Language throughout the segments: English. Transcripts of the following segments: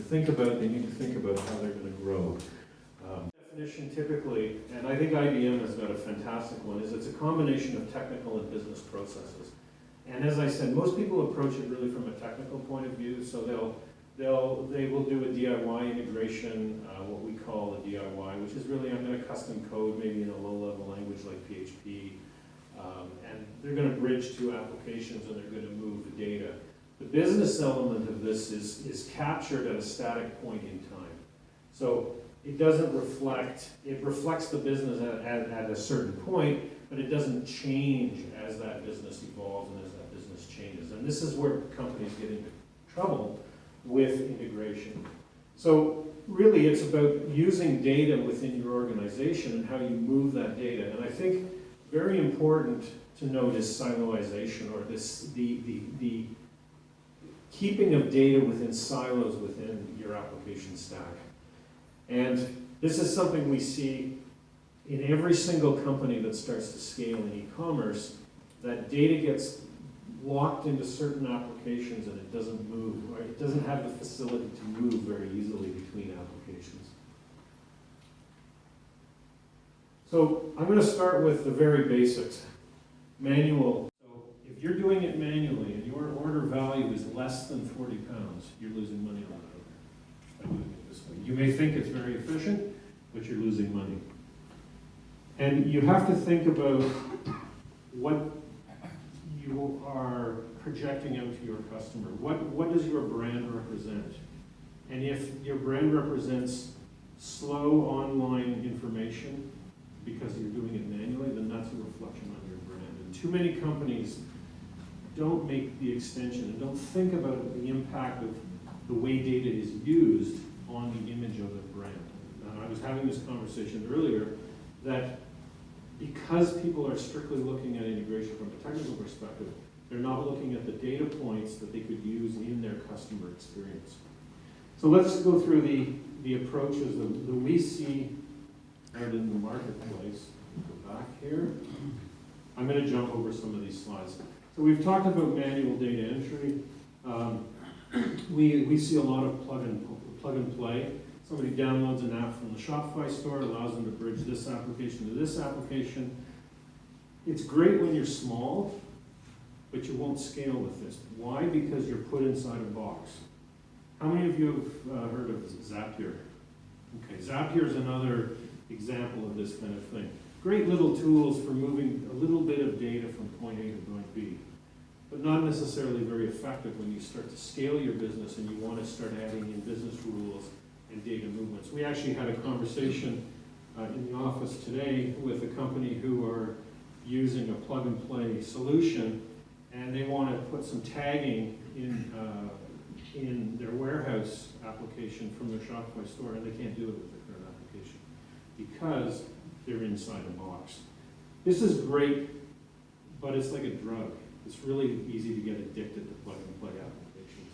think about, they need to think about how they're going to grow. Definition typically, and I think IBM has got a fantastic one, is it's a combination of technical and business processes. And as I said, most people approach it really from a technical point of view, so they will do a DIY integration, what we call a DIY, which is really, I'm going to custom code maybe in a low-level language like PHP, and they're going to bridge two applications and they're going to move the data. The business element of this is captured at a static point in time. So it doesn't reflect, it reflects the business at a certain point, but it doesn't change as that business evolves and as that business changes. And this is where companies get into trouble with integration. So really it's about using data within your organization and how you move that data. And I think very important to note is siloization, or the keeping of data within silos within your application stack. And this is something we see in every single company that starts to scale in e-commerce, that data gets locked into certain applications and it doesn't move, right? It doesn't have the facility to move very easily between applications. So I'm going to start with the very basics. Manual. So if you're doing it manually and your order value is less than 40 pounds, you're losing money on that by doing it this way. You may think it's very efficient, but you're losing money. And you have to think about what you are projecting out to your customer. What does your brand represent? And if your brand represents slow online information because you're doing it manually, then that's a reflection on your brand. And too many companies don't make the extension and don't think about the impact of the way data is used on the image of the brand. I was having this conversation earlier that because people are strictly looking at integration from a technical perspective, they're not looking at the data points that they could use in their customer experience. So let's go through the approaches that we see out in the marketplace. Go back here. I'm going to jump over some of these slides. So we've talked about manual data entry. We see a lot of plug and play. Somebody downloads an app from the Shopify store, allows them to bridge this application to this application. It's great when you're small, but you won't scale with this. Why? Because you're put inside a box. How many of you have heard of Zapier? Okay, Zapier is another example of this kind of thing. Great little tools for moving a little bit of data from point A to point B, but not necessarily very effective when you start to scale your business and you want to start adding in business rules and data movements. We actually had a conversation in the office today with a company who are using a plug-and-play solution, and they want to put some tagging in their warehouse application from their Shopify store, and they can't do it with their current application because they're inside a box. This is great, but it's like a drug. It's really easy to get addicted to plug-and-play applications.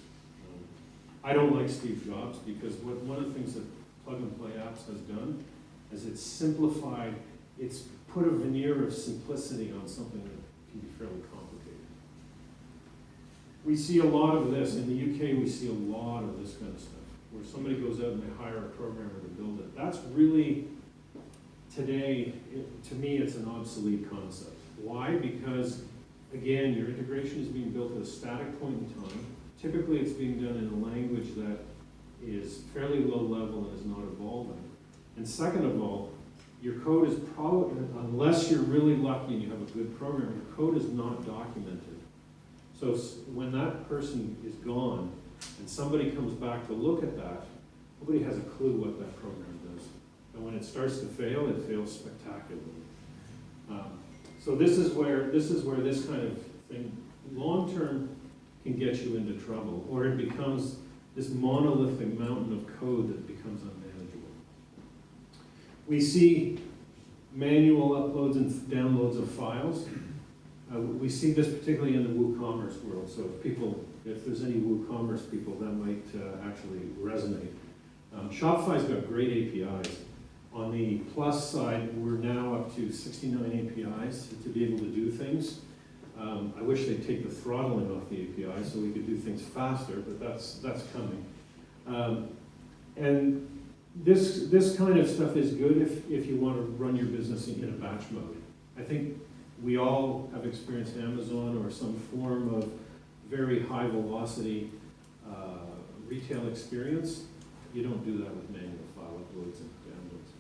I don't like Steve Jobs because one of the things that plug-and-play apps has done is it's simplified, it's put a veneer of simplicity on something that can be fairly complicated. We see a lot of this. In the UK, we see a lot of this kind of stuff, where somebody goes out and they hire a programmer to build it. That's really, today, to me, it's an obsolete concept. Why? Because, again, your integration is being built at a static point in time. Typically, it's being done in a language that is fairly low level and is not evolving. And second of all, your code is probably, unless you're really lucky and you have a good program, your code is not documented. So when that person is gone and somebody comes back to look at that, nobody has a clue what that program does. And when it starts to fail, it fails spectacularly. So this is where this kind of thing, long-term, can get you into trouble, or it becomes this monolithic mountain of code that becomes unmanageable. We see manual uploads and downloads of files. We see this particularly in the WooCommerce world. So if there's any WooCommerce people, that might actually resonate. Shopify's got great APIs. On the plus side, we're now up to 69 APIs to be able to do things. I wish they'd take the throttling off the API so we could do things faster, but that's coming. And this kind of stuff is good if you want to run your business in a batch mode. I think we all have experienced Amazon or some form of very high velocity retail experience. You don't do that with manual file uploads and downloads.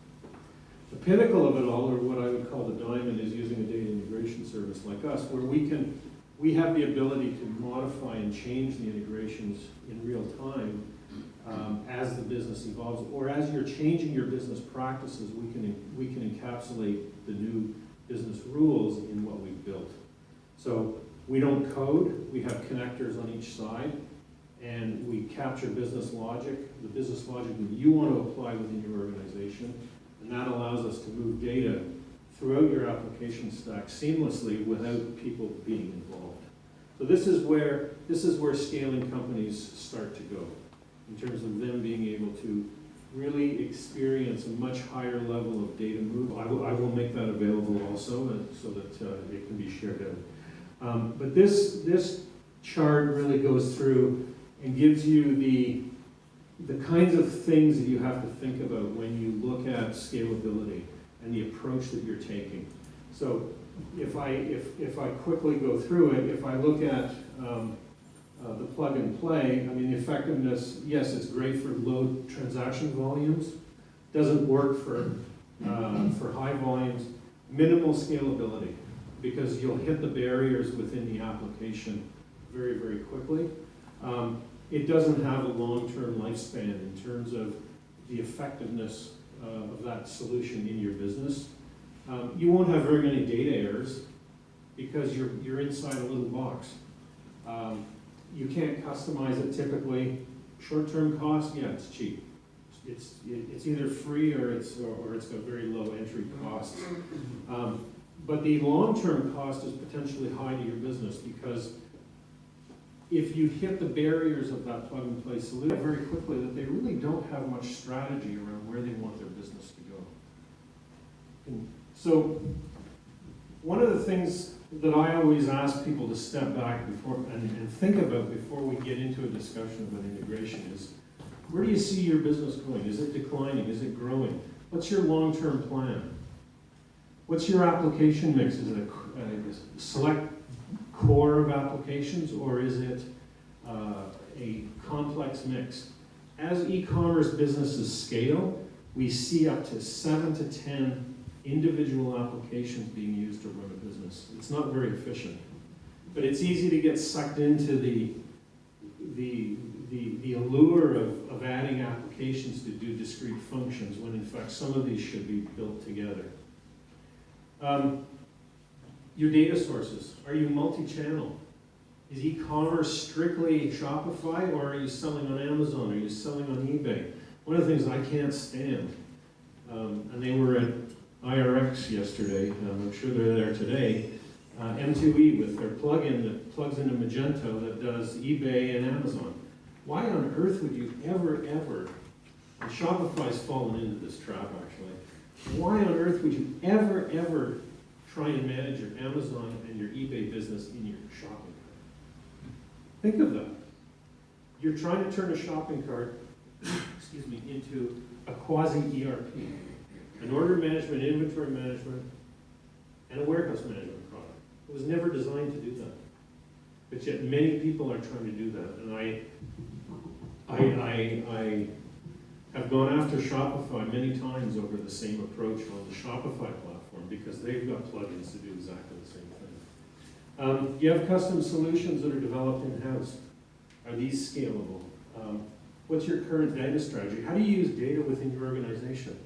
The pinnacle of it all, or what I would call the diamond, is using a data integration service like us, where we have the ability to modify and change the integrations in real time as the business evolves, or as you're changing your business practices, we can encapsulate the new business rules in what we've built. So we don't code, we have connectors on each side, and we capture business logic, the business logic that you want to apply within your organization, and that allows us to move data throughout your application stack seamlessly without people being involved. So this is where scaling companies start to go, in terms of them being able to really experience a much higher level of data move. I will make that available also, so that it can be shared out. But this chart really goes through and gives you the kinds of things that you have to think about when you look at scalability and the approach that you're taking. So if I quickly go through it, if I look at the plug and play, I mean, the effectiveness, yes, it's great for low transaction volumes, doesn't work for high volumes. Minimal scalability, because you'll hit the barriers within the application very, very quickly. It doesn't have a long-term lifespan in terms of the effectiveness of that solution in your business. You won't have very many data errors because you're inside a little box. You can't customize it typically. Short-term cost, yeah, it's cheap. It's either free or it's got very low entry costs. But the long-term cost is potentially high to your business, because if you hit the barriers of that plug-and-play solution very quickly, that they really don't have much strategy around where they want their business to go. And so one of the things that I always ask people to step back before and think about before we get into a discussion about integration is, where do you see your business going? Is it declining? Is it growing? What's your long-term plan? What's your application mix? Is it a select core of applications, or is it a complex mix? As e-commerce businesses scale, we see up to 7 to 10 individual applications being used to run a business. It's not very efficient, but it's easy to get sucked into the allure of adding applications to do discrete functions, when in fact some of these should be built together. Your data sources. Are you multi-channel? Is e-commerce strictly Shopify, or are you selling on Amazon? Are you selling on eBay? One of the things I can't stand, and they were at IRX yesterday, I'm sure they're there today, M2E with their plugin that plugs into Magento that does eBay and Amazon. Why on earth would you ever, and Shopify's fallen into this trap actually, why on earth would you ever try and manage your Amazon and your eBay business in your shopping cart? Think of that. You're trying to turn a shopping cart, excuse me, into a quasi-ERP, an order management, inventory management, and a warehouse management product. It was never designed to do that. But yet many people are trying to do that. And I have gone after Shopify many times over the same approach on the Shopify platform, because they've got plugins to do exactly the same thing. You have custom solutions that are developed in-house. Are these scalable? What's your current data strategy? How do you use data within your organization?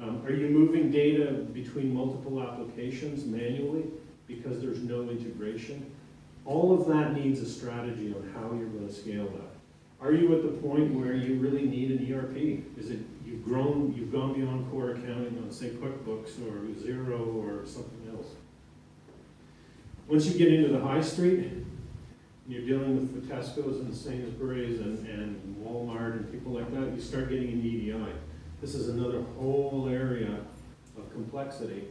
Are you moving data between multiple applications manually because there's no integration? All of that needs a strategy on how you're going to scale that. Are you at the point where you really need an ERP? Is it you've gone beyond core accounting on, say, QuickBooks or Xero or something else? Once you get into the high street, and you're dealing with the Tesco's and the Sainsbury's and Walmart and people like that, you start getting into EDI. This is another whole area of complexity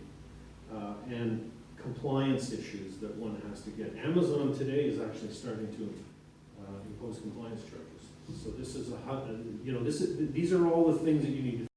and compliance issues that one has to get. Amazon today is actually starting to impose compliance charges. So this is these are all the things that you need to